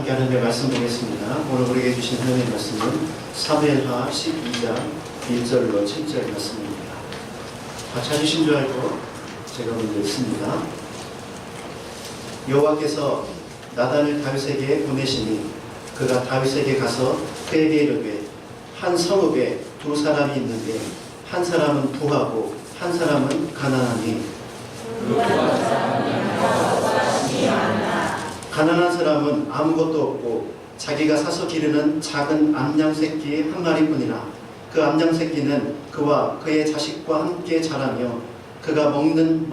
함께 하나님의 말씀 보겠습니다. 오늘 우리에게 주신 하나님의 말씀은 사무엘하 12장 1절로 7절 말씀입니다. 다 찾으신 줄 알고 제가 먼저 읽습니다. 여호와께서 나단을 다윗에게 보내시니 그가 다윗에게 가서 그에게 이르되 한 성읍에 두 사람이 있는데 한 사람은 부하고 한 사람은 가난하니 가난한 사람은 아무것도 없고 자기가 사서 기르는 작은 암양 새끼 한 마리뿐이라. 그 암양 새끼는 그와 그의 자식과 함께 자라며 그가 먹는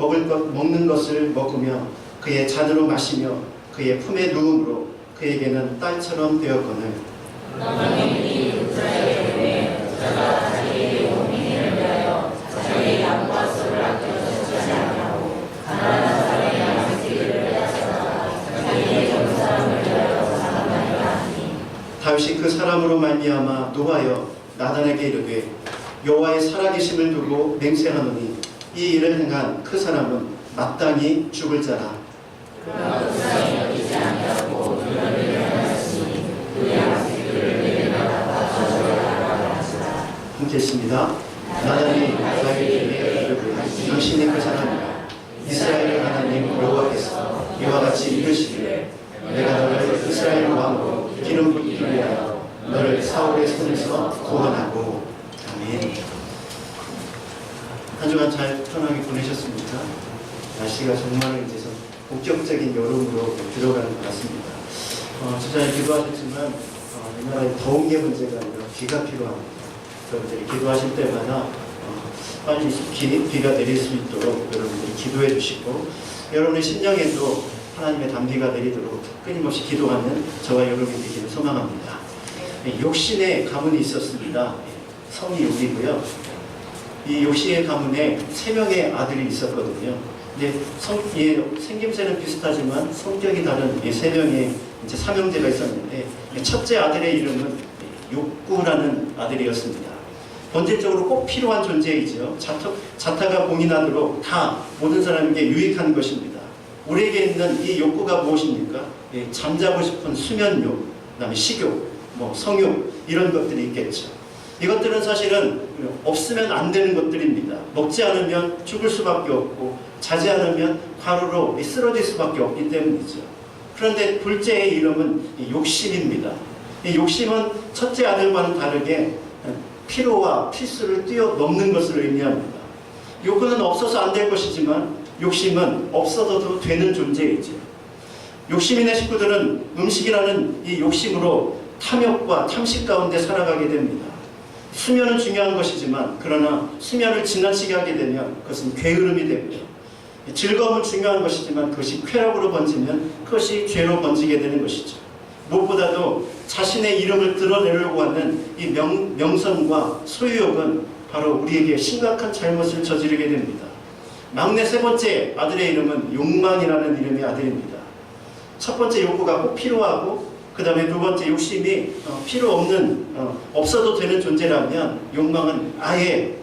것을 먹으며 그의 잔으로 마시며 그의 품에 누움으로 그에게는 딸처럼 되었거늘. 다윗이 그 사람으로 말미암아 노하여 나단에게 이르되 여호와의 살아계심을 두고 맹세하노니 이 일을 행한 그 사람은 마땅히 죽을 자라. 함께 했습니다. 나단이 다윗에게 이르되 당신이 그 사람이라. 이스라엘 하나님 여호와께서 이와 같이 이르시기를 내가 너를 이스라엘 왕으로 기름 붓기 위하여 너를 사울의 손에서 구원하고. 아멘. 한 주간 잘 편하게 보내셨습니까? 날씨가 정말 이제 본격적인 여름으로 들어가는 것 같습니다. 주전에 기도하셨지만 우리나라에 더운 게 문제가 아니라 비가 필요합니다. 여러분들이 기도하실 때마다 빨리 비가 내릴 수 있도록 여러분들이 기도해 주시고 여러분의 심령에도 하나님의 단비가 내리도록 끊임없이 기도하는 저와 여러분이 되기를 소망합니다. 욕신의 가문이 있었습니다. 성이 욕이고요. 이 욕신의 가문에 3명의 아들이 있었거든요. 근데 생김새는 비슷하지만 성격이 다른 3명의 이제 삼형제가 있었는데 첫째 아들의 이름은 욕구라는 아들이었습니다. 본질적으로 꼭 필요한 존재이죠. 자타가 공인하도록 다 모든 사람에게 유익한 것입니다. 우리에게 있는 이 욕구가 무엇입니까? 잠자고 싶은 수면욕, 그다음에 식욕, 성욕 이런 것들이 있겠죠. 이것들은 사실은 없으면 안 되는 것들입니다. 먹지 않으면 죽을 수밖에 없고 자지 않으면 과로로 쓰러질 수밖에 없기 때문이죠. 그런데 둘째의 이름은 욕심입니다. 이 욕심은 첫째 아들과는 다르게 필요와 필수를 뛰어넘는 것을 의미합니다. 욕구는 없어서 안 될 것이지만 욕심은 없어도 되는 존재이죠. 욕심인의 식구들은 음식이라는 이 욕심으로 탐욕과 탐식 가운데 살아가게 됩니다. 수면은 중요한 것이지만 그러나 수면을 지나치게 하게 되면 그것은 게으름이 되고요. 즐거움은 중요한 것이지만 그것이 쾌락으로 번지면 그것이 죄로 번지게 되는 것이죠. 무엇보다도 자신의 이름을 드러내려고 하는 이 명성과 소유욕은 바로 우리에게 심각한 잘못을 저지르게 됩니다. 막내 3번째 아들의 이름은 욕망이라는 이름의 아들입니다. 첫 번째 욕구가 꼭 필요하고 그 다음에 두 번째 욕심이 필요 없는 없어도 되는 존재라면 욕망은 아예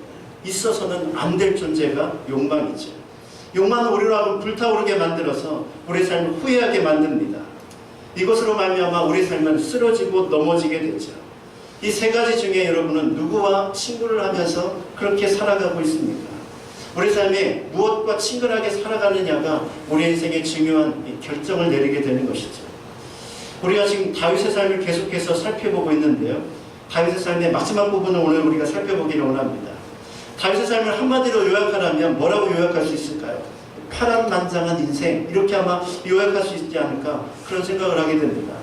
있어서는 안 될 존재가 욕망이죠. 욕망은 우리로 하여금 불타오르게 만들어서 우리 삶을 후회하게 만듭니다. 이것으로 말미암아 우리 삶은 쓰러지고 넘어지게 되죠. 이 3가지 중에 여러분은 누구와 친구를 하면서 그렇게 살아가고 있습니까? 우리 삶에 무엇과 친근하게 살아가느냐가 우리 인생의 중요한 결정을 내리게 되는 것이죠. 우리가 지금 다윗의 삶을 계속해서 살펴보고 있는데요. 다윗의 삶의 마지막 부분을 오늘 우리가 살펴보기를 원합니다. 다윗의 삶을 한마디로 요약하라면 뭐라고 요약할 수 있을까요? 파란만장한 인생, 이렇게 아마 요약할 수 있지 않을까 그런 생각을 하게 됩니다.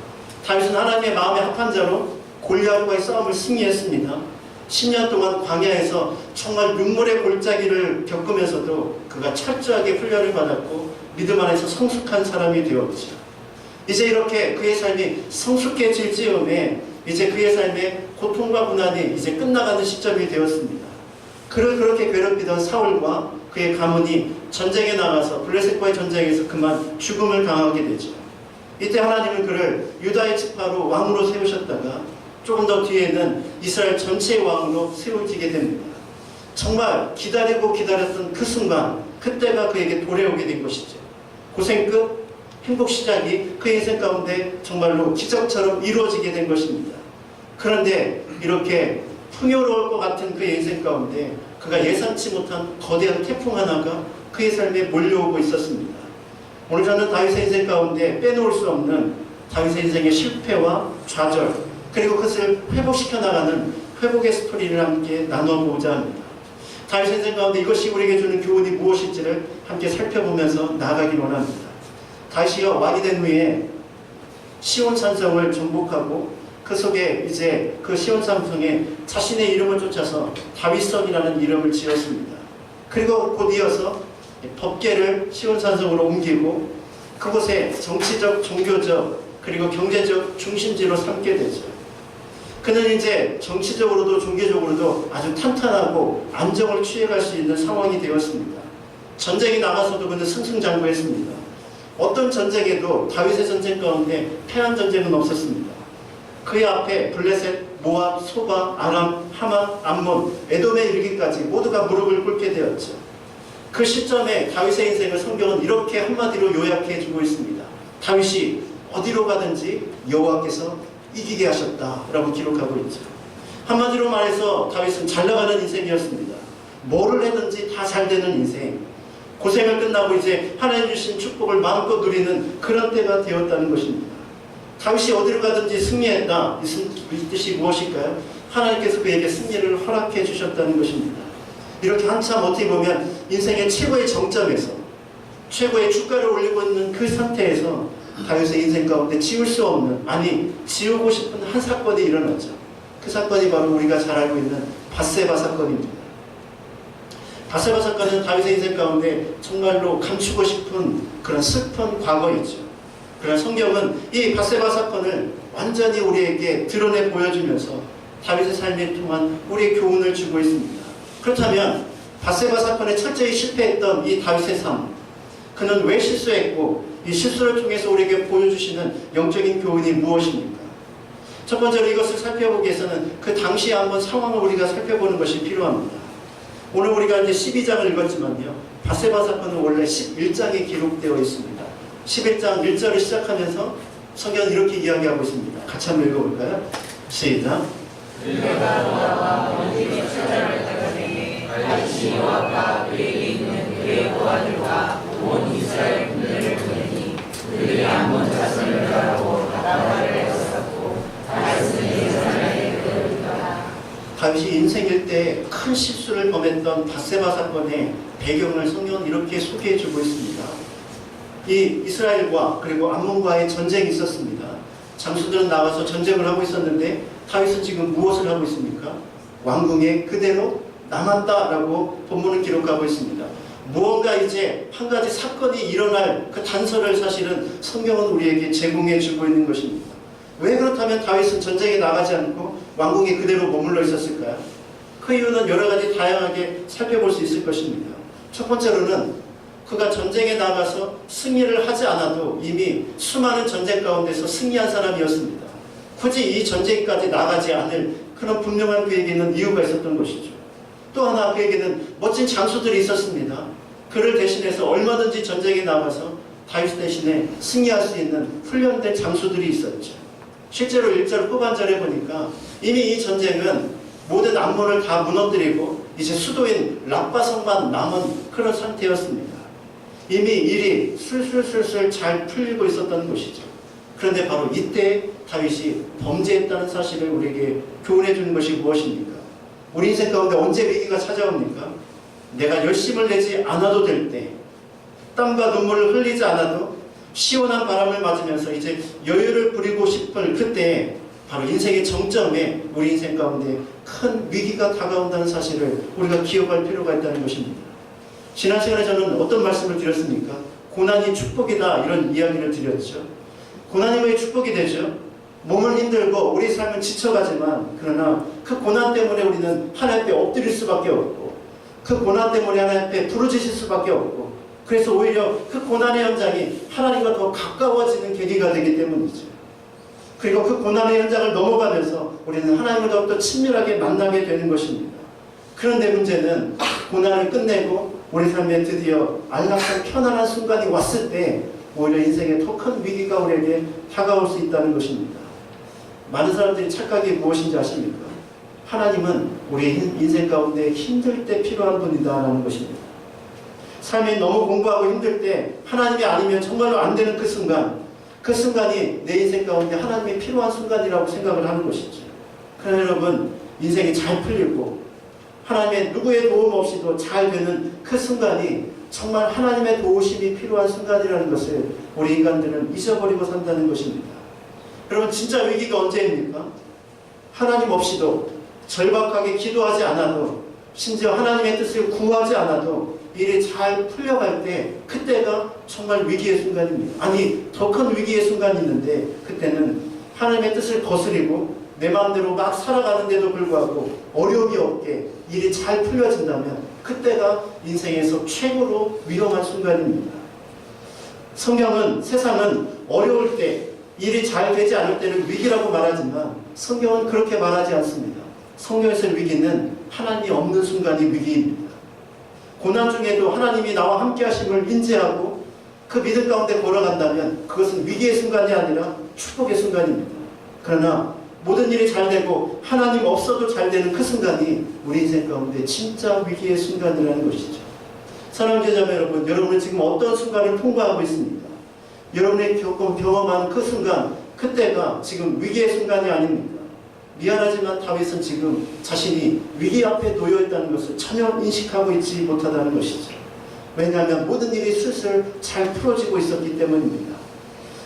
다윗은 하나님의 마음에 합한 자로 골리앗과의 싸움을 승리했습니다. 10년 동안 광야에서 정말 눈물의 골짜기를 겪으면서도 그가 철저하게 훈련을 받았고 믿음 안에서 성숙한 사람이 되었죠. 이제 이렇게 그의 삶이 성숙해질 즈음에 이제 그의 삶의 고통과 고난이 이제 끝나가는 시점이 되었습니다. 그를 그렇게 괴롭히던 사울과 그의 가문이 전쟁에 나가서 블레셋과의 전쟁에서 그만 죽음을 당하게 되죠. 이때 하나님은 그를 유다의 지파로 왕으로 세우셨다가 조금 더 뒤에는 이스라엘 전체의 왕으로 세워지게 됩니다. 정말 기다리고 기다렸던 그 순간, 그때가 그에게 도래오게 된 것이죠. 고생 끝, 행복 시작이 그 인생 가운데 정말로 기적처럼 이루어지게 된 것입니다. 그런데 이렇게 풍요로울 것 같은 그의 인생 가운데 그가 예상치 못한 거대한 태풍 하나가 그의 삶에 몰려오고 있었습니다. 오늘 저는 다윗의 인생 가운데 빼놓을 수 없는 다윗의 인생의 실패와 좌절, 그리고 그것을 회복시켜 나가는 회복의 스토리를 함께 나눠보고자 합니다. 다윗의 인생 가운데 이것이 우리에게 주는 교훈이 무엇일지를 함께 살펴보면서 나아가기 원합니다. 다윗이 왕이 된 후에 시온 산성을 정복하고 그 속에 이제 그 시온 산성에 자신의 이름을 쫓아서 다윗성이라는 이름을 지었습니다. 그리고 곧 이어서 법궤를 시온 산성으로 옮기고 그곳에 정치적, 종교적, 그리고 경제적 중심지로 삼게 되죠. 그는 이제 정치적으로도 종교적으로도 아주 탄탄하고 안정을 취해갈 수 있는 상황이 되었습니다. 전쟁이 나가서도 그는 승승장구했습니다. 어떤 전쟁에도 다윗의 전쟁 가운데 패한 전쟁은 없었습니다. 그의 앞에 블레셋, 모압, 소바, 아람, 하만, 암몬, 에돔에 이르기까지 모두가 무릎을 꿇게 되었죠. 그 시점에 다윗의 인생을 성경은 이렇게 한마디로 요약해 주고 있습니다. 다윗이 어디로 가든지 여호와께서 이기게 하셨다라고 기록하고 있죠. 한마디로 말해서 다윗은 잘 나가는 인생이었습니다. 뭐를 해든지 다 잘 되는 인생. 고생을 끝나고 이제 하나님 주신 축복을 마음껏 누리는 그런 때가 되었다는 것입니다. 다윗이 어디로 가든지 승리했다. 이 뜻이 무엇일까요? 하나님께서 그에게 승리를 허락해 주셨다는 것입니다. 이렇게 한참 어떻게 보면 인생의 최고의 정점에서 최고의 주가를 올리고 있는 그 상태에서 다윗의 인생 가운데 지울 수 없는, 아니 지우고 싶은 한 사건이 일어났죠. 그 사건이 바로 우리가 잘 알고 있는 밧세바 사건입니다. 밧세바 사건은 다윗의 인생 가운데 정말로 감추고 싶은 그런 슬픈 과거이죠. 그러나 성경은 이 밧세바 사건을 완전히 우리에게 드러내 보여주면서 다윗의 삶에 통한 우리의 교훈을 주고 있습니다. 그렇다면 밧세바 사건에 철저히 실패했던 이 다윗의 삶, 그는 왜 실수했고 이 실수를 통해서 우리에게 보여주시는 영적인 교훈이 무엇입니까? 첫 번째로 이것을 살펴보기 위해서는 그 당시에 한번 상황을 우리가 살펴보는 것이 필요합니다. 오늘 우리가 이제 12장을 읽었지만요, 밧세바 사건은 원래 11장에 기록되어 있습니다. 11장 1절을 시작하면서 성경은 이렇게 이야기하고 있습니다. 같이 한번 읽어볼까요? 시작. 다윗이 여호와가 그에게 있는 그의 고아들과 온 이스라엘 군대를 보내니 그들이 암몬 자손을 가라고 바다바를 애웠었고 다윗은 예루살렘에 그르더라. 다윗이 인생일 때 큰 실수를 범했던 밧세바 사건의 배경을 성경은 이렇게 소개해주고 있습니다. 이 이스라엘과 그리고 암몬과의 전쟁이 있었습니다. 장수들은 나와서 전쟁을 하고 있었는데 다윗은 지금 무엇을 하고 있습니까? 왕궁에 그대로 남았다라고 본문은 기록하고 있습니다. 무언가 이제 한 가지 사건이 일어날 그 단서를 사실은 성경은 우리에게 제공해 주고 있는 것입니다. 왜 그렇다면 다윗은 전쟁에 나가지 않고 왕궁에 그대로 머물러 있었을까요? 그 이유는 여러 가지 다양하게 살펴볼 수 있을 것입니다. 첫 번째로는 그가 전쟁에 나가서 승리를 하지 않아도 이미 수많은 전쟁 가운데서 승리한 사람이었습니다. 굳이 이 전쟁까지 나가지 않을 그런 분명한 그에게는 이유가 있었던 것이죠. 또 하나 그에게는 멋진 장수들이 있었습니다. 그를 대신해서 얼마든지 전쟁에 나가서 다윗 대신에 승리할 수 있는 훈련된 장수들이 있었죠. 실제로 1절 후반절에 보니까 이미 이 전쟁은 모든 암몬을 다 무너뜨리고 이제 수도인 랍바성만 남은 그런 상태였습니다. 이미 일이 술술술술 잘 풀리고 있었던 것이죠. 그런데 바로 이때 다윗이 범죄했다는 사실을 우리에게 교훈해 주는 것이 무엇입니까? 우리 인생 가운데 언제 위기가 찾아옵니까? 내가 열심을 내지 않아도 될 때, 땀과 눈물을 흘리지 않아도 시원한 바람을 맞으면서 이제 여유를 부리고 싶을 그때 바로 인생의 정점에 우리 인생 가운데 큰 위기가 다가온다는 사실을 우리가 기억할 필요가 있다는 것입니다. 지난 시간에 저는 어떤 말씀을 드렸습니까? 고난이 축복이다, 이런 이야기를 드렸죠. 고난이 왜 축복이 되죠? 몸은 힘들고 우리 삶은 지쳐가지만 그러나 그 고난 때문에 우리는 하나님 앞에 엎드릴 수밖에 없고 그 고난 때문에 하나님 앞에 부르짖을 수밖에 없고 그래서 오히려 그 고난의 현장이 하나님과 더 가까워지는 계기가 되기 때문이죠. 그리고 그 고난의 현장을 넘어가면서 우리는 하나님을 더욱더 친밀하게 만나게 되는 것입니다. 그런데 문제는 고난을 끝내고 우리 삶에 드디어 안락한 편안한 순간이 왔을 때 오히려 인생의 더 큰 위기가 우리에게 다가올 수 있다는 것입니다. 많은 사람들이 착각이 무엇인지 아십니까? 하나님은 우리의 인생 가운데 힘들 때 필요한 분이다라는 것입니다. 삶이 너무 공부하고 힘들 때 하나님이 아니면 정말로 안 되는 그 순간이 내 인생 가운데 하나님이 필요한 순간이라고 생각을 하는 것이죠. 그러나 여러분, 인생이 잘 풀리고 하나님의 누구의 도움 없이도 잘 되는 그 순간이 정말 하나님의 도우심이 필요한 순간이라는 것을 우리 인간들은 잊어버리고 산다는 것입니다. 여러분, 진짜 위기가 언제입니까? 하나님 없이도 절박하게 기도하지 않아도 심지어 하나님의 뜻을 구하지 않아도 일이 잘 풀려갈 때 그때가 정말 위기의 순간입니다. 아니, 더 큰 위기의 순간이 있는데 그때는 하나님의 뜻을 거스리고 내 마음대로 막 살아가는데도 불구하고 어려움이 없게 일이 잘 풀려진다면 그때가 인생에서 최고로 위험한 순간입니다. 성경은 세상은 어려울 때 일이 잘 되지 않을 때를 위기라고 말하지만 성경은 그렇게 말하지 않습니다. 성경에서의 위기는 하나님이 없는 순간이 위기입니다. 고난 중에도 하나님이 나와 함께 하심을 인지하고 그 믿음 가운데 걸어간다면 그것은 위기의 순간이 아니라 축복의 순간입니다. 그러나 모든 일이 잘 되고 하나님 없어도 잘 되는 그 순간이 우리 인생 가운데 진짜 위기의 순간이라는 것이죠. 사랑하는 제자매 여러분, 여러분은 지금 어떤 순간을 통과하고 있습니까? 여러분이 경험하는 그 순간, 그때가 지금 위기의 순간이 아닙니까? 미안하지만 다윗은 지금 자신이 위기 앞에 놓여있다는 것을 전혀 인식하고 있지 못하다는 것이죠. 왜냐하면 모든 일이 슬슬 잘 풀어지고 있었기 때문입니다.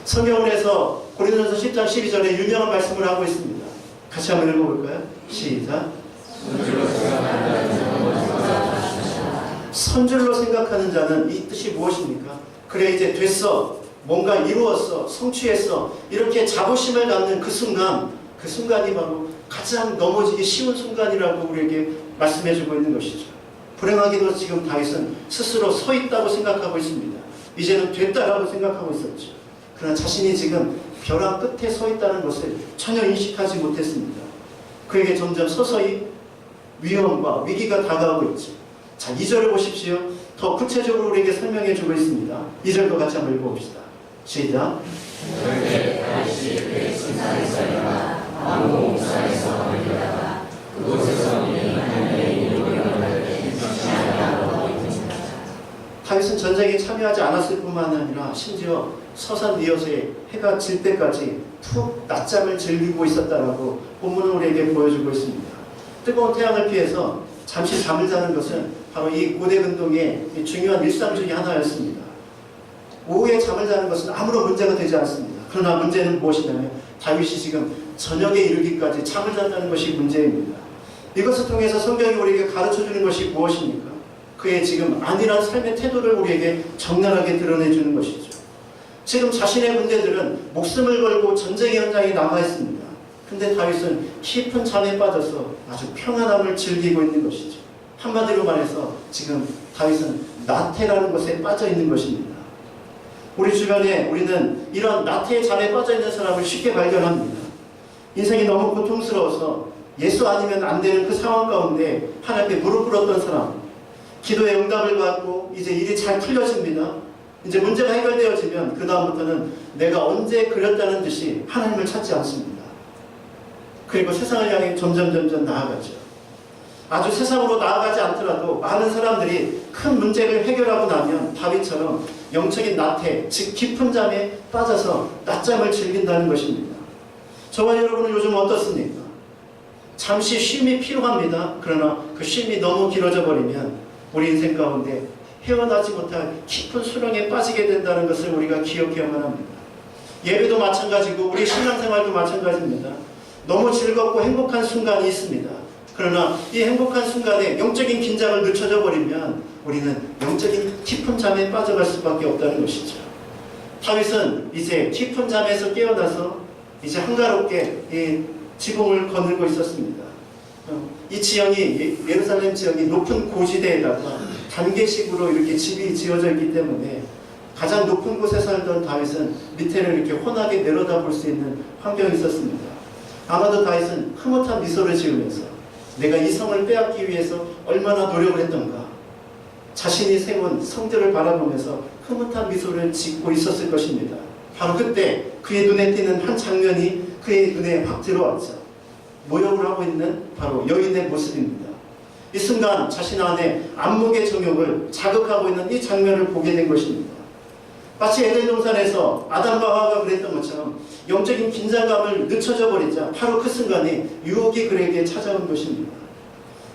성경에서 고린도전서 10장 12절에 유명한 말씀을 하고 있습니다. 같이 한번 읽어볼까요? 시작. 선줄로 생각하는 자는 이 뜻이 무엇입니까? 그래, 이제 됐어, 뭔가 이루었어, 성취했어, 이렇게 자부심을 갖는 그 순간이 바로 가장 넘어지기 쉬운 순간이라고 우리에게 말씀해주고 있는 것이죠. 불행하게도 지금 다윗은 스스로 서 있다고 생각하고 있습니다. 이제는 됐다라고 생각하고 있었죠. 그러나 자신이 지금 벼랑 끝에 서 있다는 것을 전혀 인식하지 못했습니다. 그에게 점점 서서히 위험과 위기가 다가오고 있죠. 자, 2절을 보십시오. 더 구체적으로 우리에게 설명해주고 있습니다. 2절도 같이 한번 읽어봅시다. 시작. 그때 다윗이 그의 신상에서 일어나 왕궁사에서 걸리다가 그곳에서 하나님의 이름을 전하되 시작하고 있습니다. 다윗은 전쟁에 참여하지 않았을 뿐만 아니라 심지어 서산 리엇에 해가 질 때까지 푹 낮잠을 즐기고 있었다라고 본문은 우리에게 보여주고 있습니다. 뜨거운 태양을 피해서 잠시 잠을 자는 것은 바로 이 고대 근동의 중요한 일상 중에 하나였습니다. 오후에 잠을 자는 것은 아무런 문제가 되지 않습니다. 그러나 문제는 무엇이냐면 다윗이 지금 저녁에 이르기까지 잠을 잔다는 것이 문제입니다. 이것을 통해서 성경이 우리에게 가르쳐주는 것이 무엇입니까? 그의 지금 안일한 삶의 태도를 우리에게 적나라하게 드러내주는 것이죠. 지금 자신의 군대들은 목숨을 걸고 전쟁의 현장에 남아있습니다. 근데 다윗은 깊은 잠에 빠져서 아주 평안함을 즐기고 있는 것이죠. 한마디로 말해서 지금 다윗은 나태라는 것에 빠져 있는 것입니다. 우리 주변에 우리는 이런 나태의 잠에 빠져 있는 사람을 쉽게 발견합니다. 인생이 너무 고통스러워서 예수 아니면 안 되는 그 상황 가운데 하나님께 무릎 꿇었던 사람, 기도의 응답을 받고 이제 일이 잘 풀려집니다. 이제 문제가 해결되어지면 그 다음부터는 내가 언제 그렸다는 듯이 하나님을 찾지 않습니다. 그리고 세상을 향해 점점 나아가죠. 아주 세상으로 나아가지 않더라도 많은 사람들이 큰 문제를 해결하고 나면 다윗처럼 영적인 나태, 즉 깊은 잠에 빠져서 낮잠을 즐긴다는 것입니다. 저와 여러분은 요즘 어떻습니까? 잠시 쉼이 필요합니다. 그러나 그 쉼이 너무 길어져 버리면 우리 인생 가운데 헤어나지 못할 깊은 수렁에 빠지게 된다는 것을 우리가 기억해야만 합니다. 예배도 마찬가지고 우리 신앙생활도 마찬가지입니다. 너무 즐겁고 행복한 순간이 있습니다. 그러나 이 행복한 순간에 영적인 긴장을 늦춰져 버리면 우리는 영적인 깊은 잠에 빠져갈 수밖에 없다는 것이죠. 다윗은 이제 깊은 잠에서 깨어나서 이제 한가롭게 이 지붕을 거닐고 있었습니다. 이 지형이, 예루살렘 지형이 높은 고지대에다가 단계식으로 이렇게 집이 지어져 있기 때문에 가장 높은 곳에 살던 다윗은 밑에를 이렇게 훤하게 내려다볼 수 있는 환경이 있었습니다. 아마도 다윗은 흐뭇한 미소를 지으면서 내가 이 성을 빼앗기 위해서 얼마나 노력을 했던가, 자신이 세운 성전을 바라보면서 흐뭇한 미소를 짓고 있었을 것입니다. 바로 그때 그의 눈에 띄는 한 장면이 그의 눈에 확 들어왔죠. 모욕을 하고 있는 바로 여인의 모습입니다. 이 순간 자신 안에 안목의 정욕을 자극하고 있는 이 장면을 보게 된 것입니다. 마치 에덴 동산에서 아담과 하와가 그랬던 것처럼 영적인 긴장감을 늦춰져 버리자 바로 그 순간에 유혹이 그에게 찾아온 것입니다.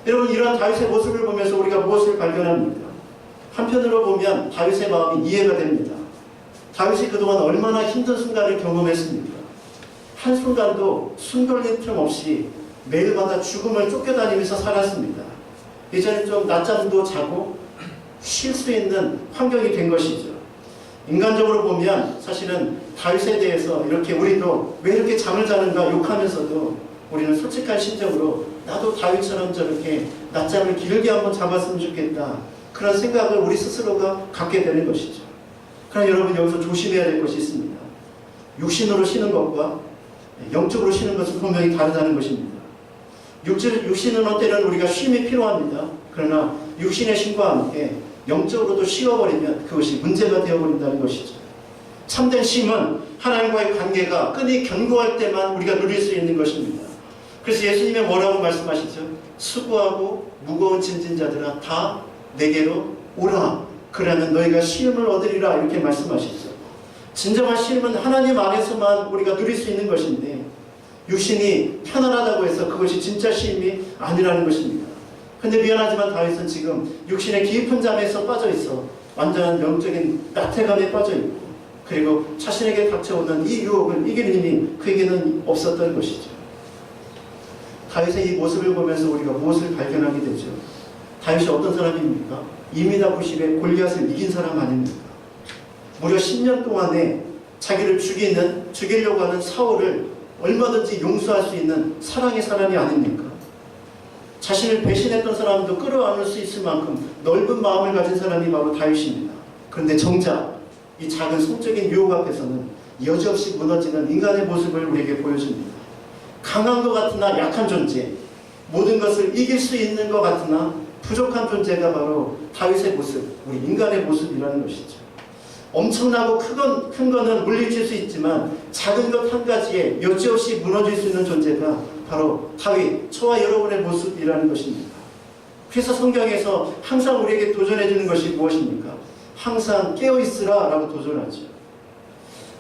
여러분, 이러한 다윗의 모습을 보면서 우리가 무엇을 발견합니까? 한편으로 보면 다윗의 마음이 이해가 됩니다. 다윗이 그동안 얼마나 힘든 순간을 경험했습니까? 한순간도 숨 돌릴 틈 없이 매일마다 죽음을 쫓겨다니면서 살았습니다. 이제는 좀 낮잠도 자고 쉴 수 있는 환경이 된 것이죠. 인간적으로 보면 사실은 다윗에 대해서 이렇게 우리도 왜 이렇게 잠을 자는가 욕하면서도 우리는 솔직한 심정으로 나도 다윗처럼 저렇게 낮잠을 길게 한번 잡았으면 좋겠다, 그런 생각을 우리 스스로가 갖게 되는 것이죠. 그러나 여러분, 여기서 조심해야 될 것이 있습니다. 육신으로 쉬는 것과 영적으로 쉬는 것은 분명히 다르다는 것입니다. 육신은 때는 우리가 쉼이 필요합니다. 그러나 육신의 쉼과 함께 영적으로도 쉬어버리면 그것이 문제가 되어버린다는 것이죠. 참된 쉼은 하나님과의 관계가 끈이 견고할 때만 우리가 누릴 수 있는 것입니다. 그래서 예수님이 뭐라고 말씀하시죠? 수고하고 무거운 짐진 자들아 다 내게로 오라, 그러면 너희가 쉼을 얻으리라, 이렇게 말씀하시죠. 진정한 쉼은 하나님 안에서만 우리가 누릴 수 있는 것인데, 육신이 편안하다고 해서 그것이 진짜 쉼이 아니라는 것입니다. 근데 미안하지만 다윗은 지금 육신의 깊은 잠에서 빠져 있어 완전한 영적인 나태감에 빠져 있고, 그리고 자신에게 닥쳐오는 이 유혹을 이기는 힘이 그에게는 없었던 것이죠. 다윗의 이 모습을 보면서 우리가 무엇을 발견하게 되죠? 다윗이 어떤 사람입니까? 이미다 90에 골리앗을 이긴 사람 아닙니까? 무려 10년 동안에 자기를 죽이려고 하는 사울을 얼마든지 용서할 수 있는 사랑의 사람이 아닙니까? 자신을 배신했던 사람도 끌어안을 수 있을 만큼 넓은 마음을 가진 사람이 바로 다윗입니다. 그런데 정작 이 작은 성적인 유혹 앞에서는 여지없이 무너지는 인간의 모습을 우리에게 보여줍니다. 강한 것 같으나 약한 존재, 모든 것을 이길 수 있는 것 같으나 부족한 존재가 바로 다윗의 모습, 우리 인간의 모습이라는 것이죠. 엄청나고 큰 거는 물리칠 수 있지만 작은 것 한 가지에 여지없이 무너질 수 있는 존재가 바로 다윗, 저와 여러분의 모습이라는 것입니다. 그래서 성경에서 항상 우리에게 도전해 주는 것이 무엇입니까? 항상 깨어있으라 라고 도전하죠.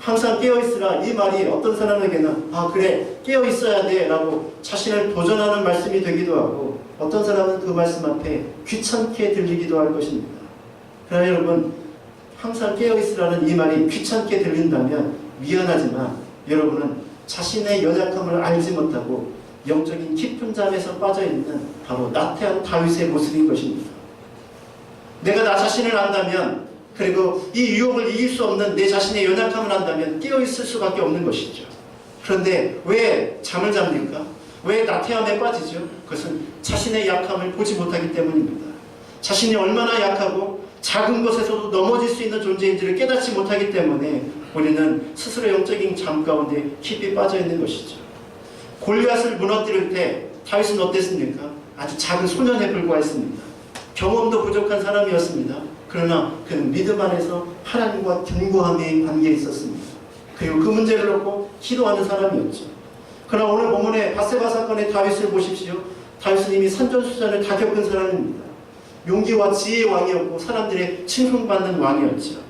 항상 깨어있으라, 이 말이 어떤 사람에게는 그래, 깨어있어야 돼 라고 자신을 도전하는 말씀이 되기도 하고, 어떤 사람은 그 말씀 앞에 귀찮게 들리기도 할 것입니다. 그러나 여러분, 항상 깨어있으라는 이 말이 귀찮게 들린다면 미안하지만 여러분은 자신의 연약함을 알지 못하고 영적인 깊은 잠에서 빠져있는 바로 나태한 다윗의 모습인 것입니다. 내가 나 자신을 안다면, 그리고 이 유혹을 이길 수 없는 내 자신의 연약함을 안다면 깨어있을 수밖에 없는 것이죠. 그런데 왜 잠을 잡니까? 왜 나태함에 빠지죠? 그것은 자신의 약함을 보지 못하기 때문입니다. 자신이 얼마나 약하고 작은 것에서도 넘어질 수 있는 존재인지를 깨닫지 못하기 때문에 우리는 스스로 영적인 잠 가운데 깊이 빠져있는 것이죠. 골리앗을 무너뜨릴 때 다윗은 어땠습니까? 아주 작은 소년에 불과했습니다. 경험도 부족한 사람이었습니다. 그러나 그는 믿음 안에서 하나님과 견고함의 관계에 있었습니다. 그리고 그 문제를 놓고 기도하는 사람이었죠. 그러나 오늘 본문의 밧세바 사건의 다윗을 보십시오. 다윗은 이미 산전수전을 다 겪은 사람입니다. 용기와 지혜의 왕이었고 사람들의 칭송받는 왕이었죠.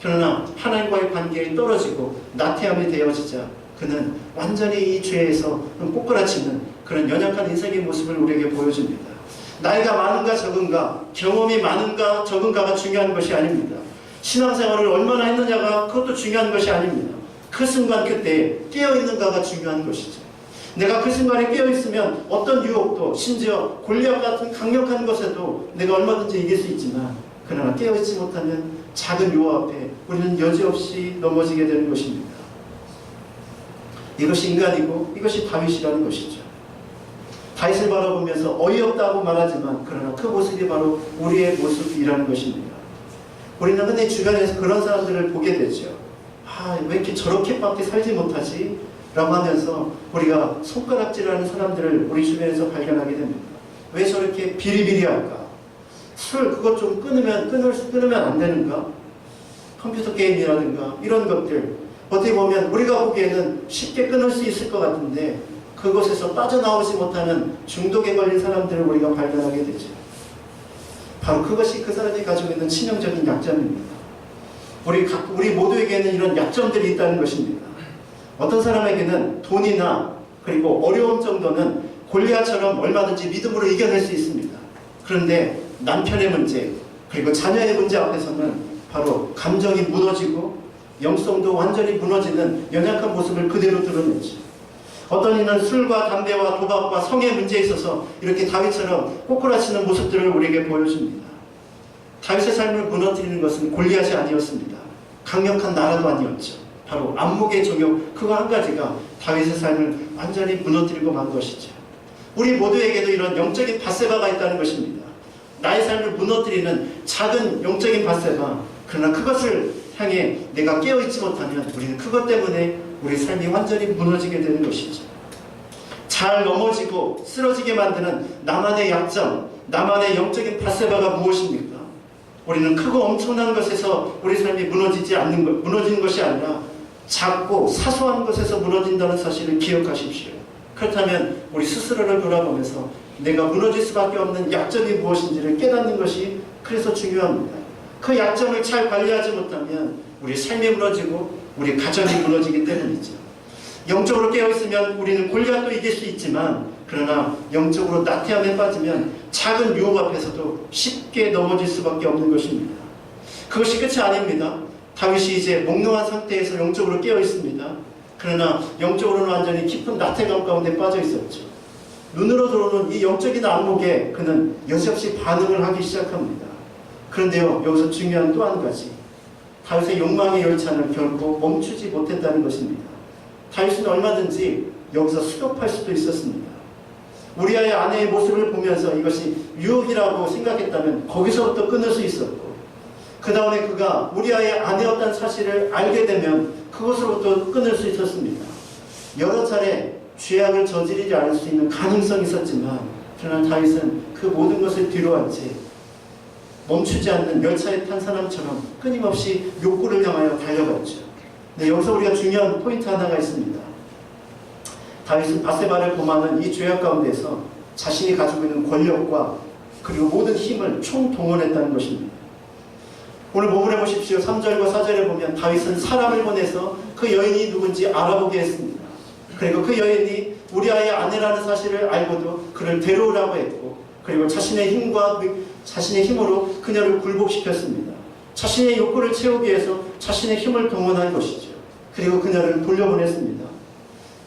그러나 하나님과의 관계에 떨어지고 나태함이 되어지자 그는 완전히 이 죄에서 꼬꾸라치는 그런 연약한 인생의 모습을 우리에게 보여줍니다. 나이가 많은가 적은가, 경험이 많은가 적은가가 중요한 것이 아닙니다. 신앙생활을 얼마나 했느냐가 그것도 중요한 것이 아닙니다. 그 순간 그때 깨어있는가가 중요한 것이죠. 내가 그 순간에 깨어있으면 어떤 유혹도, 심지어 골리앗 같은 강력한 것에도 내가 얼마든지 이길 수 있지만, 그러나 깨어있지 못하면 작은 유혹 앞에 우리는 여지없이 넘어지게 되는 것입니다. 이것이 인간이고 이것이 다윗이라는 것이죠. 다윗을 바라보면서 어이없다고 말하지만 그러나 그 모습이 바로 우리의 모습이라는 것입니다. 우리는 흔히 주변에서 그런 사람들을 보게 되죠. 왜 이렇게 저렇게밖에 살지 못하지? 라고 하면서 우리가 손가락질하는 사람들을 우리 주변에서 발견하게 됩니다. 왜 저렇게 비리비리할까? 술 그것 좀 끊으면 안 되는가? 컴퓨터 게임이라든가 이런 것들 어떻게 보면 우리가 보기에는 쉽게 끊을 수 있을 것 같은데 그곳에서 빠져나오지 못하는 중독에 걸린 사람들을 우리가 발견하게 되죠. 바로 그것이 그 사람이 가지고 있는 치명적인 약점입니다. 우리 모두에게는 이런 약점들이 있다는 것입니다. 어떤 사람에게는 돈이나 그리고 어려움 정도는 골리앗처럼 얼마든지 믿음으로 이겨낼 수 있습니다. 그런데 남편의 문제 그리고 자녀의 문제 앞에서는 바로 감정이 무너지고 영성도 완전히 무너지는 연약한 모습을 그대로 드러내죠. 어떤 이는 술과 담배와 도박과 성의 문제에 있어서 이렇게 다윗처럼 꼬꾸라치는 모습들을 우리에게 보여줍니다. 다윗의 삶을 무너뜨리는 것은 골리앗이 아니었습니다. 강력한 나라도 아니었죠. 바로 안목의 종교 그거 한 가지가 다윗의 삶을 완전히 무너뜨리고 만 것이죠. 우리 모두에게도 이런 영적인 밧세바가 있다는 것입니다. 나의 삶을 무너뜨리는 작은 영적인 밧세바 그러나 그것을 향해 내가 깨어있지 못하면 우리는 그것 때문에 우리 삶이 완전히 무너지게 되는 것이죠. 잘 넘어지고 쓰러지게 만드는 나만의 약점, 나만의 영적인 밧세바가 무엇입니까? 우리는 크고 엄청난 것에서 우리 삶이 무너지는 것이 아니라 작고 사소한 것에서 무너진다는 사실을 기억하십시오. 그렇다면 우리 스스로를 돌아보면서 내가 무너질 수밖에 없는 약점이 무엇인지를 깨닫는 것이 그래서 중요합니다. 그 약점을 잘 관리하지 못하면 우리 삶이 무너지고 우리 가정이 무너지기 때문이죠. 영적으로 깨어있으면 우리는 골리앗도 이길 수 있지만 그러나 영적으로 나태함에 빠지면 작은 유혹 앞에서도 쉽게 넘어질 수밖에 없는 것입니다. 그것이 끝이 아닙니다. 다윗이 이제 몽롱한 상태에서 영적으로 깨어있습니다. 그러나 영적으로는 완전히 깊은 나태감 가운데 빠져 있었죠. 눈으로 들어오는 이 영적인 안목에 그는 여지없이 반응을 하기 시작합니다. 그런데요, 여기서 중요한 또 한 가지. 다윗의 욕망의 열차는 결코 멈추지 못했다는 것입니다. 다윗은 얼마든지 여기서 수급할 수도 있었습니다. 우리아의 아내의 모습을 보면서 이것이 유혹이라고 생각했다면 거기서부터 끊을 수 있었고 그 다음에 그가 우리아의 아내였다는 사실을 알게 되면 그것으로부터 끊을 수 있었습니다. 여러 차례 죄악을 저지르지 않을 수 있는 가능성이 있었지만 그러나 다윗은 그 모든 것을 뒤로한 채 멈추지 않는 열차에 탄 사람처럼 끊임없이 욕구를 향하여 달려갔죠. 근데 여기서 우리가 중요한 포인트 하나가 있습니다. 다윗은 밧세바를 범하는 이 죄악 가운데서 자신이 가지고 있는 권력과 그리고 모든 힘을 총동원했다는 것입니다. 오늘 본문에 보십시오. 3절과 4절에 보면 다윗은 사람을 보내서 그 여인이 누군지 알아보게 했습니다. 그리고 그 여인이 우리아의 아내라는 사실을 알고도 그를 데려오라고 했고 그리고 자신의 힘으로 그녀를 굴복시켰습니다. 자신의 욕구를 채우기 위해서 자신의 힘을 동원한 것이죠. 그리고 그녀를 돌려보냈습니다.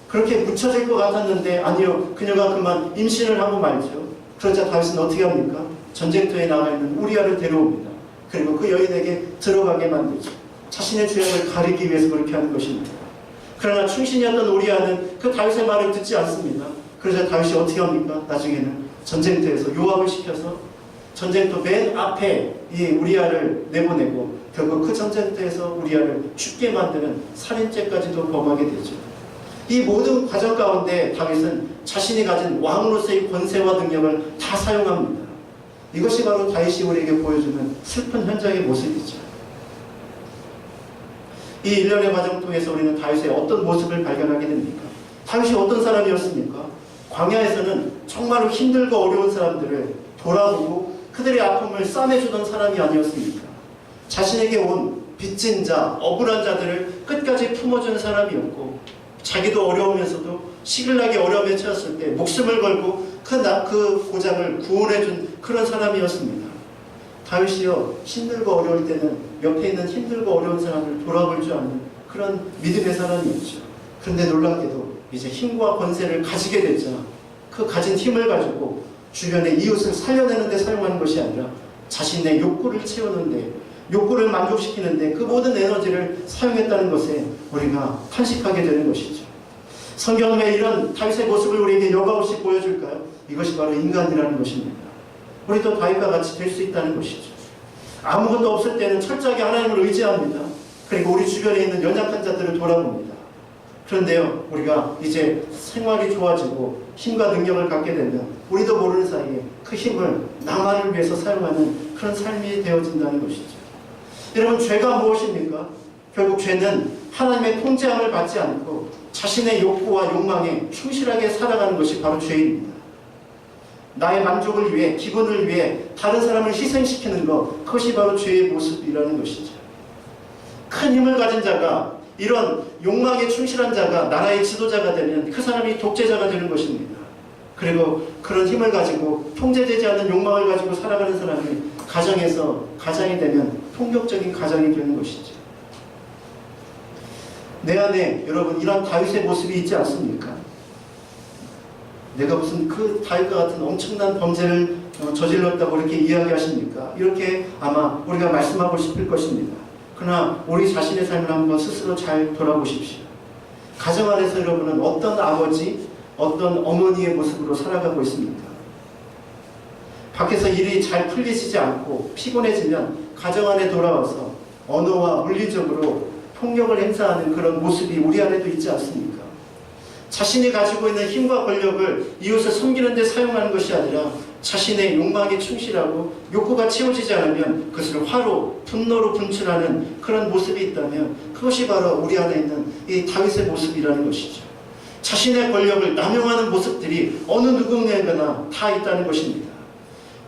그렇게 묻혀질 것 같았는데 아니요, 그녀가 그만 임신을 하고 말죠. 그러자 다윗은 어떻게 합니까? 전쟁터에 나가 있는 우리아를 데려옵니다. 그리고 그 여인에게 들어가게 만들죠. 자신의 죄악을 가리기 위해서 그렇게 하는 것입니다. 그러나 충신이었던 우리아는 그 다윗의 말을 듣지 않습니다. 그러자 다윗이 어떻게 합니까? 나중에는 전쟁터에서 요압을 시켜서 전쟁터 맨 앞에 이 우리아를 내보내고 결국 그 전쟁터에서 우리아를 죽게 만드는 살인죄까지도 범하게 되죠. 이 모든 과정 가운데 다윗은 자신이 가진 왕으로서의 권세와 능력을 다 사용합니다. 이것이 바로 다윗이 우리에게 보여주는 슬픈 현장의 모습이죠. 이 일련의 과정 통해서 우리는 다윗의 어떤 모습을 발견하게 됩니까? 다윗이 어떤 사람이었습니까? 광야에서는 정말로 힘들고 어려운 사람들을 돌아보고 그들의 아픔을 싸매주던 사람이 아니었습니까? 자신에게 온 빚진 자, 억울한 자들을 끝까지 품어주는 사람이었고 자기도 어려우면서도 시글나게 어려움에 처했을 때 목숨을 걸고 그 고장을 구원해준 그런 사람이었습니다. 다윗이요, 힘들고 어려울 때는 옆에 있는 힘들고 어려운 사람을 돌아볼 줄 아는 그런 믿음의 사람이었죠. 그런데 놀랍게도 이제 힘과 권세를 가지게 되자 그 가진 힘을 가지고 주변의 이웃을 살려내는 데 사용하는 것이 아니라 자신의 욕구를 채우는데, 욕구를 만족시키는데 그 모든 에너지를 사용했다는 것에 우리가 탄식하게 되는 것이죠. 성경은 왜 이런 다윗의 모습을 우리에게 여과없이 보여줄까요? 이것이 바로 인간이라는 것입니다. 우리도 다윗과 같이 될 수 있다는 것이죠. 아무것도 없을 때는 철저하게 하나님을 의지합니다. 그리고 우리 주변에 있는 연약한 자들을 돌아봅니다. 그런데요, 우리가 이제 생활이 좋아지고 힘과 능력을 갖게 되면 우리도 모르는 사이에 그 힘을 나만을 위해서 사용하는 그런 삶이 되어진다는 것이죠. 여러분, 죄가 무엇입니까? 결국 죄는 하나님의 통제함을 받지 않고 자신의 욕구와 욕망에 충실하게 살아가는 것이 바로 죄입니다. 나의 만족을 위해, 기분을 위해 다른 사람을 희생시키는 것, 그것이 바로 죄의 모습이라는 것이죠. 큰 힘을 가진 자가, 이런 욕망에 충실한 자가 나라의 지도자가 되면 그 사람이 독재자가 되는 것입니다. 그리고 그런 힘을 가지고 통제되지 않는 욕망을 가지고 살아가는 사람이 가장이 되면 폭력적인 가장이 되는 것이죠. 내 안에 여러분 이런 다윗의 모습이 있지 않습니까? 내가 무슨 그 다윗과 같은 엄청난 범죄를 저질렀다고 이렇게 이야기하십니까? 이렇게 아마 우리가 말씀하고 싶을 것입니다. 그러나 우리 자신의 삶을 한번 스스로 잘 돌아보십시오. 가정 안에서 여러분은 어떤 아버지, 어떤 어머니의 모습으로 살아가고 있습니까? 밖에서 일이 잘 풀리지 않고 피곤해지면 가정 안에 돌아와서 언어와 물리적으로 폭력을 행사하는 그런 모습이 우리 안에도 있지 않습니까? 자신이 가지고 있는 힘과 권력을 이웃을 섬기는 데 사용하는 것이 아니라 자신의 욕망에 충실하고 욕구가 채워지지 않으면 그것을 화로, 분노로 분출하는 그런 모습이 있다면 그것이 바로 우리 안에 있는 이 다윗의 모습이라는 것이죠. 자신의 권력을 남용하는 모습들이 어느 누구에게나 다 있다는 것입니다.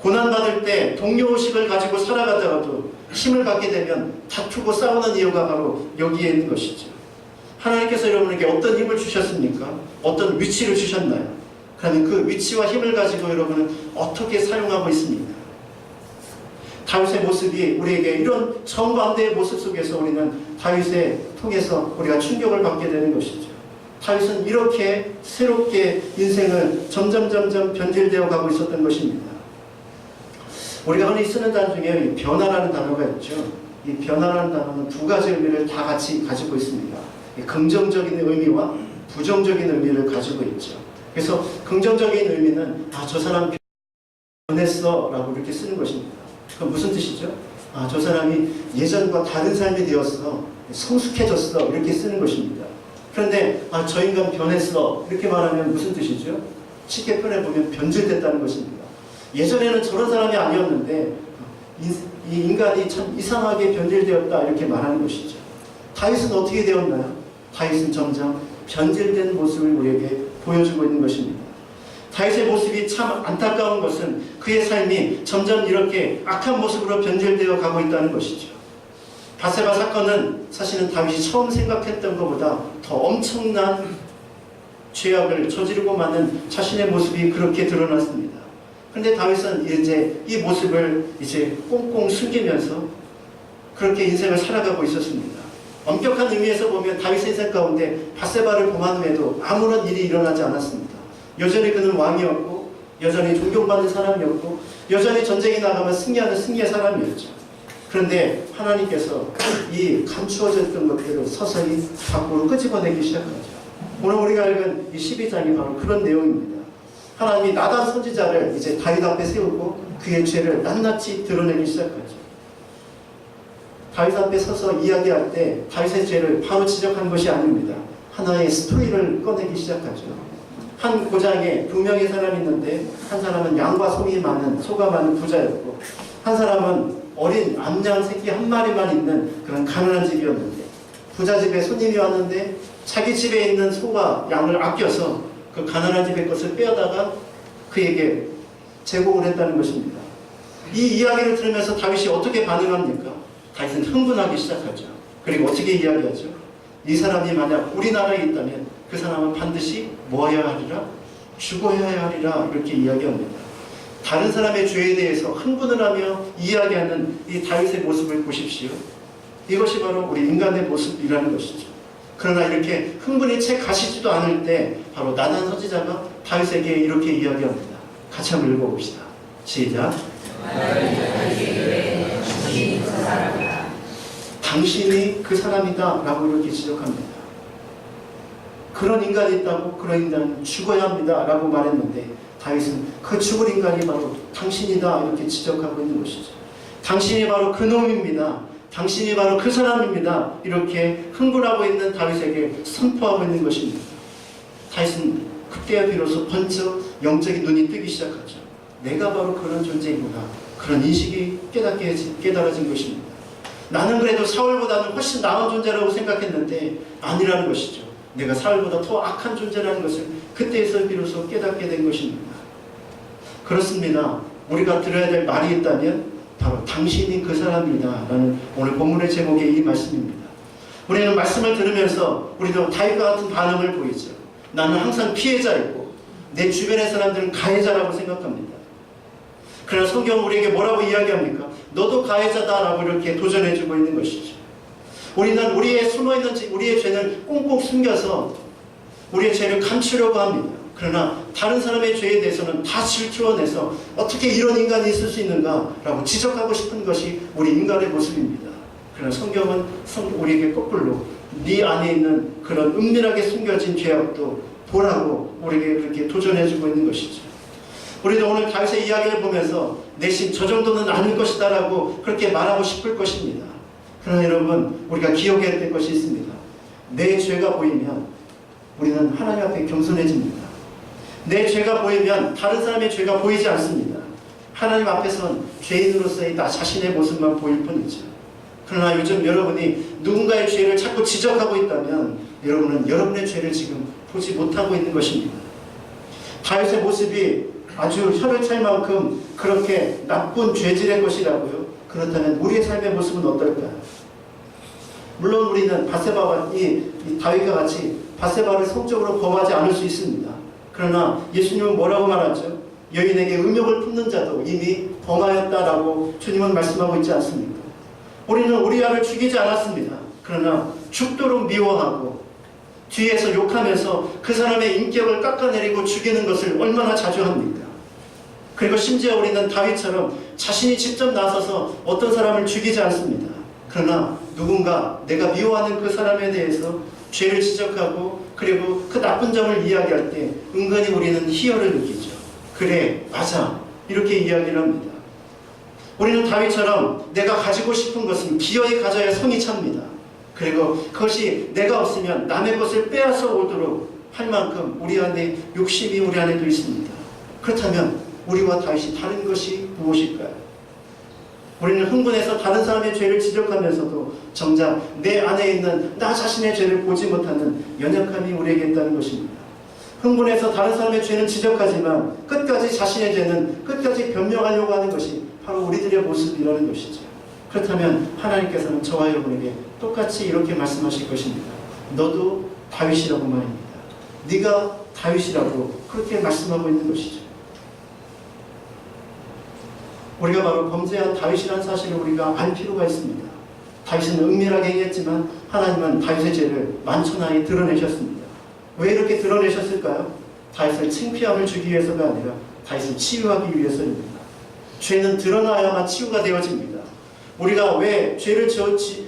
고난받을 때 동료의식을 가지고 살아가다가도 힘을 받게 되면 다투고 싸우는 이유가 바로 여기에 있는 것이죠. 하나님께서 여러분에게 어떤 힘을 주셨습니까? 어떤 위치를 주셨나요? 그러면 그 위치와 힘을 가지고 여러분은 어떻게 사용하고 있습니까? 다윗의 모습이 우리에게 이런 정반대의 모습 속에서 우리는 다윗을 통해서 우리가 충격을 받게 되는 것이죠. 다윗은 이렇게 새롭게 인생을 점점 변질되어 가고 있었던 것입니다. 우리가 흔히 쓰는 단어 중에 변화라는 단어가 있죠. 이 변화라는 단어는 두 가지 의미를 다 같이 가지고 있습니다. 긍정적인 의미와 부정적인 의미를 가지고 있죠. 그래서 긍정적인 의미는 저 사람 변했어 라고 이렇게 쓰는 것입니다. 그건 무슨 뜻이죠? 저 사람이 예전과 다른 삶이 되었어, 성숙해졌어 이렇게 쓰는 것입니다. 그런데 저 인간 변했어 이렇게 말하면 무슨 뜻이죠? 쉽게 표현해보면 변질됐다는 것입니다. 예전에는 저런 사람이 아니었는데 이 인간이 참 이상하게 변질되었다 이렇게 말하는 것이죠. 다윗은 어떻게 되었나요? 다윗은 점점 변질된 모습을 우리에게 보여주고 있는 것입니다. 다윗의 모습이 참 안타까운 것은 그의 삶이 점점 이렇게 악한 모습으로 변질되어 가고 있다는 것이죠. 바세바 사건은 사실은 다윗이 처음 생각했던 것보다 더 엄청난 죄악을 저지르고 마는 자신의 모습이 그렇게 드러났습니다. 그런데 다윗은 이제 이 모습을 이제 꽁꽁 숨기면서 그렇게 인생을 살아가고 있었습니다. 엄격한 의미에서 보면 다윗의 인생 가운데 바세바를 범한 후에도 아무런 일이 일어나지 않았습니다. 여전히 그는 왕이었고 여전히 존경받는 사람이었고 여전히 전쟁에 나가면 승리하는 승리의 사람이었죠. 그런데 하나님께서 이 감추어져 있던 것들을 서서히 밖으로 끄집어내기 시작하죠. 오늘 우리가 읽은 이 12장이 바로 그런 내용입니다. 하나님이 나단 선지자를 이제 다윗 앞에 세우고 그의 죄를 낱낱이 드러내기 시작하죠. 다윗 앞에 서서 이야기할 때 다윗의 죄를 바로 지적한 것이 아닙니다. 하나의 스토리를 꺼내기 시작하죠. 한 고장에 두 명의 사람이 있는데 한 사람은 양과 소가 많은 부자였고 한 사람은 어린 암양 새끼 한 마리만 있는 그런 가난한 집이었는데 부자 집에 손님이 왔는데 자기 집에 있는 소와 양을 아껴서 그 가난한 집의 것을 빼어다가 그에게 제공을 했다는 것입니다. 이 이야기를 들으면서 다윗이 어떻게 반응합니까? 다윗은 흥분하기 시작하죠. 그리고 어떻게 이야기하죠? 이 사람이 만약 우리나라에 있다면 그 사람은 반드시 뭐해야 하리라? 죽어야 하리라 이렇게 이야기합니다. 다른 사람의 죄에 대해서 흥분을 하며 이야기하는 이 다윗의 모습을 보십시오. 이것이 바로 우리 인간의 모습이라는 것이죠. 그러나 이렇게 흥분이 채 가시지도 않을 때 바로 나단 선지자가 다윗에게 이렇게 이야기합니다. 같이 한번 읽어봅시다. 시작. 당신이 그 사람이다 라고 이렇게 지적합니다. 그런 인간이 있다고 그런 인간은 죽어야 합니다 라고 말했는데 다윗은 그 죽을 인간이 바로 당신이다 이렇게 지적하고 있는 것이죠. 당신이 바로 그 놈입니다. 당신이 바로 그 사람입니다. 이렇게 흥분하고 있는 다윗에게 선포하고 있는 것입니다. 다윗은 그때야 비로소 번쩍 영적인 눈이 뜨기 시작하죠. 내가 바로 그런 존재이구나. 그런 인식이 깨달아진 것입니다. 나는 그래도 사울보다는 훨씬 나은 존재라고 생각했는데 아니라는 것이죠. 내가 사울보다 더 악한 존재라는 것을 그때에서 비로소 깨닫게 된 것입니다. 그렇습니다. 우리가 들어야 될 말이 있다면 바로 당신이 그 사람이다 라는 오늘 본문의 제목의 이 말씀입니다. 우리는 말씀을 들으면서 우리도 다윗과 같은 반응을 보이죠. 나는 항상 피해자이고 내 주변의 사람들은 가해자라고 생각합니다. 그러나 성경은 우리에게 뭐라고 이야기합니까? 너도 가해자다라고 이렇게 도전해주고 있는 것이죠. 우리는 우리의 숨어있는 우리의 죄를 꽁꽁 숨겨서 우리의 죄를 감추려고 합니다. 그러나 다른 사람의 죄에 대해서는 다 질투어내서 어떻게 이런 인간이 있을 수 있는가라고 지적하고 싶은 것이 우리 인간의 모습입니다. 그러나 성경은 우리에게 거꾸로 네 안에 있는 그런 은밀하게 숨겨진 죄악도 보라고 우리에게 그렇게 도전해주고 있는 것이죠. 우리도 오늘 다윗의 이야기를 보면서 내심 저 정도는 아닐 것이다 라고 그렇게 말하고 싶을 것입니다. 그러나 여러분, 우리가 기억해야 될 것이 있습니다. 내 죄가 보이면 우리는 하나님 앞에 겸손해집니다. 내 죄가 보이면 다른 사람의 죄가 보이지 않습니다. 하나님 앞에선 죄인으로서의 나 자신의 모습만 보일 뿐이죠. 그러나 요즘 여러분이 누군가의 죄를 자꾸 지적하고 있다면 여러분은 여러분의 죄를 지금 보지 못하고 있는 것입니다. 다윗의 모습이 아주 혀를 찰 만큼 그렇게 나쁜 죄질의 것이라고요? 그렇다면 우리의 삶의 모습은 어떨까요? 물론 우리는 바세바와 이 다윗과 같이 바세바를 성적으로 범하지 않을 수 있습니다. 그러나 예수님은 뭐라고 말하죠? 여인에게 음욕을 품는 자도 이미 범하였다라고 주님은 말씀하고 있지 않습니까? 우리는 우리 아를 죽이지 않았습니다. 그러나 죽도록 미워하고 뒤에서 욕하면서 그 사람의 인격을 깎아내리고 죽이는 것을 얼마나 자주 합니까? 그리고 심지어 우리는 다윗처럼 자신이 직접 나서서 어떤 사람을 죽이지 않습니다. 그러나 누군가 내가 미워하는 그 사람에 대해서 죄를 지적하고 그리고 그 나쁜 점을 이야기할 때 은근히 우리는 희열을 느끼죠. 그래, 맞아, 이렇게 이야기를 합니다. 우리는 다윗처럼 내가 가지고 싶은 것은 기어이 가져야 성이 찹니다. 그리고 그것이 내가 없으면 남의 것을 빼앗아 오도록 할 만큼 우리 안에 욕심이 우리 안에도 있습니다. 그렇다면 우리와 다윗이 다른 것이 무엇일까요? 우리는 흥분해서 다른 사람의 죄를 지적하면서도 정작 내 안에 있는 나 자신의 죄를 보지 못하는 연약함이 우리에게 있다는 것입니다. 흥분해서 다른 사람의 죄는 지적하지만 끝까지 자신의 죄는 끝까지 변명하려고 하는 것이 바로 우리들의 모습이라는 것이죠. 그렇다면 하나님께서는 저와 여러분에게 똑같이 이렇게 말씀하실 것입니다. 너도 다윗이라고 말입니다. 네가 다윗이라고 그렇게 말씀하고 있는 것이죠. 우리가 바로 범죄한 다윗이라는 사실을 우리가 알 필요가 있습니다. 다윗은 은밀하게 행했지만 하나님은 다윗의 죄를 만천하에 드러내셨습니다. 왜 이렇게 드러내셨을까요? 다윗을 창피함을 주기 위해서가 아니라 다윗을 치유하기 위해서입니다. 죄는 드러나야만 치유가 되어집니다. 우리가 왜 죄를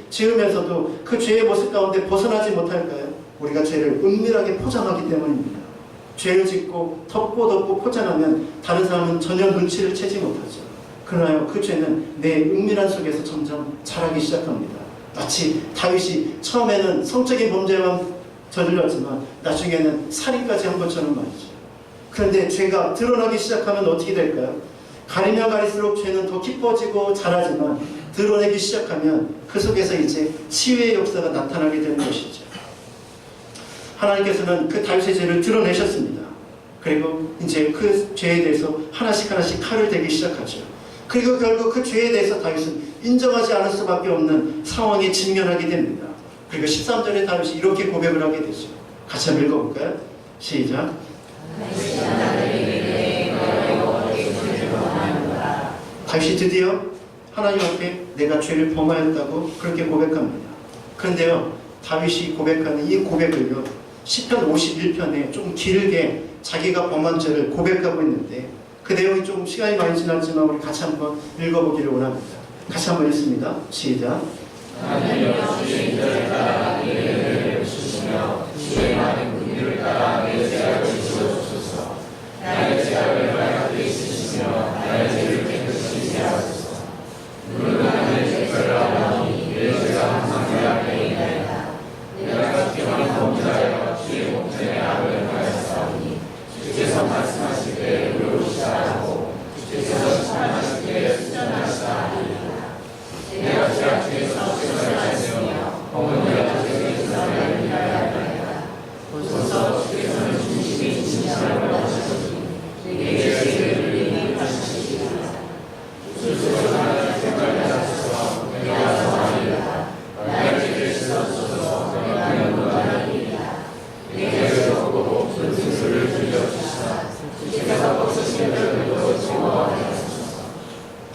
지으면서도 그 죄의 모습 가운데 벗어나지 못할까요? 우리가 죄를 은밀하게 포장하기 때문입니다. 죄를 짓고 덮고 포장하면 다른 사람은 전혀 눈치를 채지 못하죠. 그러나 그 죄는 내 은밀한 속에서 점점 자라기 시작합니다. 마치 다윗이 처음에는 성적인 범죄만 저질렀지만 나중에는 살인까지 한 것처럼 말이죠. 그런데 죄가 드러나기 시작하면 어떻게 될까요? 가리면 가릴수록 죄는 더 깊어지고 자라지만 드러내기 시작하면 그 속에서 이제 치유의 역사가 나타나게 되는 것이죠. 하나님께서는 그 다윗의 죄를 드러내셨습니다. 그리고 이제 그 죄에 대해서 하나씩 칼을 대기 시작하죠. 그리고 결국 그 죄에 대해서 다윗은 인정하지 않을 수밖에 없는 상황에 직면하게 됩니다. 그리고 13절에 다윗이 이렇게 고백을 하게 되죠. 같이 한번 읽어볼까요? 시작. 다윗이 드디어 하나님 앞에 내가 죄를 범하였다고 그렇게 고백합니다. 그런데요, 다윗이 고백하는 이 고백을요, 시편 51편에 좀 길게 자기가 범한 죄를 고백하고 있는데 그 내용이 좀 시간이 많이 지났지만 우리 같이 한번 읽어보기를 원합니다. 같이 한번 읽습니다. 시작. 하나님여 주의 인자를 따라 내 은혜를 주시며 주의 많은 긍휼을 따라 내 죄악을 지워주소서. 나의 죄악을 밝게 있으시며 나의 죄를 깨끗이 하소서. 누구나 나의 죄를 알아보니 내 죄가 항상 내 앞에 있나이다. 내가 주께 범자여 주의 목전에 악을 행하였사오니 주께서 말씀하시되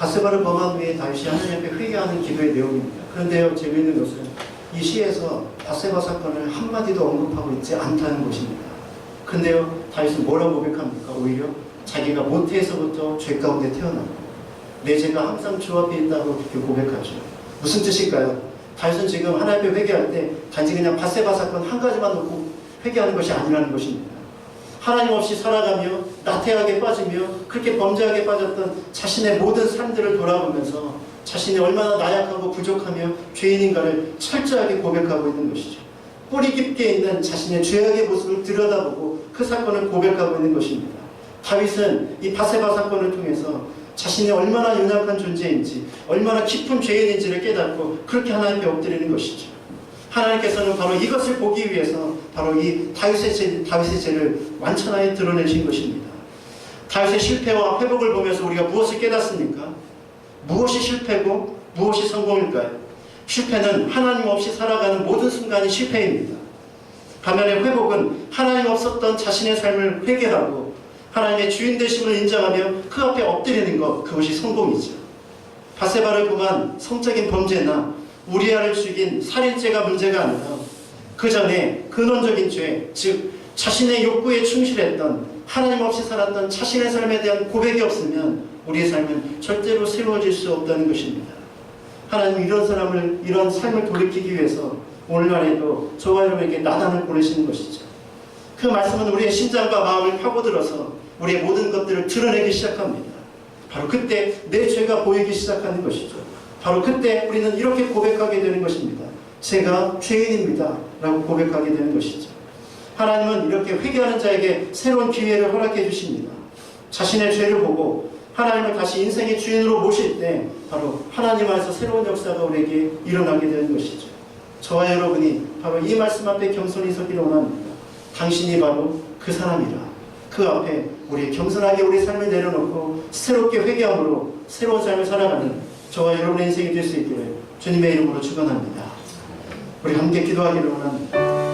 바세바를 범한 후에 다윗이 하나님 앞에 회개하는 기도의 내용입니다. 그런데요, 재미있는 것은 이 시에서 바세바 사건을 한마디도 언급하고 있지 않다는 것입니다. 근데요, 다윗은 뭐라고 고백합니까? 오히려 자기가 모태에서부터 죄 가운데 태어나고 내 죄가 항상 주 앞에 있다고 그렇게 고백하죠. 무슨 뜻일까요? 다윗은 지금 하나님 앞에 회개할 때 단지 그냥 바세바 사건 한 가지만 놓고 회개하는 것이 아니라는 것입니다. 하나님 없이 살아가며 나태하게 빠지며 그렇게 범죄하게 빠졌던 자신의 모든 삶들을 돌아보면서 자신이 얼마나 나약하고 부족하며 죄인인가를 철저하게 고백하고 있는 것이죠. 뿌리 깊게 있는 자신의 죄악의 모습을 들여다보고 그 사건을 고백하고 있는 것입니다. 다윗은 이 바세바 사건을 통해서 자신이 얼마나 연약한 존재인지, 얼마나 깊은 죄인인지를 깨닫고 그렇게 하나님께 엎드리는 것이죠. 하나님께서는 바로 이것을 보기 위해서 바로 이 다윗의 죄를 완전하게 드러내신 것입니다. 다윗의 실패와 회복을 보면서 우리가 무엇을 깨닫습니까? 무엇이 실패고 무엇이 성공일까요? 실패는 하나님 없이 살아가는 모든 순간이 실패입니다. 반면에 회복은 하나님 없었던 자신의 삶을 회개하고 하나님의 주인 되심을 인정하며 그 앞에 엎드리는 것, 그것이 성공이죠. 바세바를 범한 성적인 범죄나 우리아를 죽인 살인죄가 문제가 아니라 그 전에 근원적인 죄, 즉 자신의 욕구에 충실했던 하나님 없이 살았던 자신의 삶에 대한 고백이 없으면 우리의 삶은 절대로 새로워질 수 없다는 것입니다. 하나님 이런 삶을 돌이키기 위해서 오늘날에도 저와 여러분에게 나단을 보내시는 것이죠. 그 말씀은 우리의 심장과 마음을 파고들어서 우리의 모든 것들을 드러내기 시작합니다. 바로 그때 내 죄가 보이기 시작하는 것이죠. 바로 그때 우리는 이렇게 고백하게 되는 것입니다. 제가 죄인입니다 라고 고백하게 되는 것이죠. 하나님은 이렇게 회개하는 자에게 새로운 기회를 허락해 주십니다. 자신의 죄를 보고 하나님을 다시 인생의 주인으로 모실 때 바로 하나님 안에서 새로운 역사가 우리에게 일어나게 되는 것이죠. 저와 여러분이 바로 이 말씀 앞에 겸손히 서기를 원합니다. 당신이 바로 그 사람이라. 그 앞에 우리 겸손하게 우리 삶을 내려놓고 새롭게 회개함으로 새로운 삶을 살아가는 저와 여러분의 인생이 될 수 있기를 주님의 이름으로 축원합니다. 우리 함께 기도하기를 원합니다.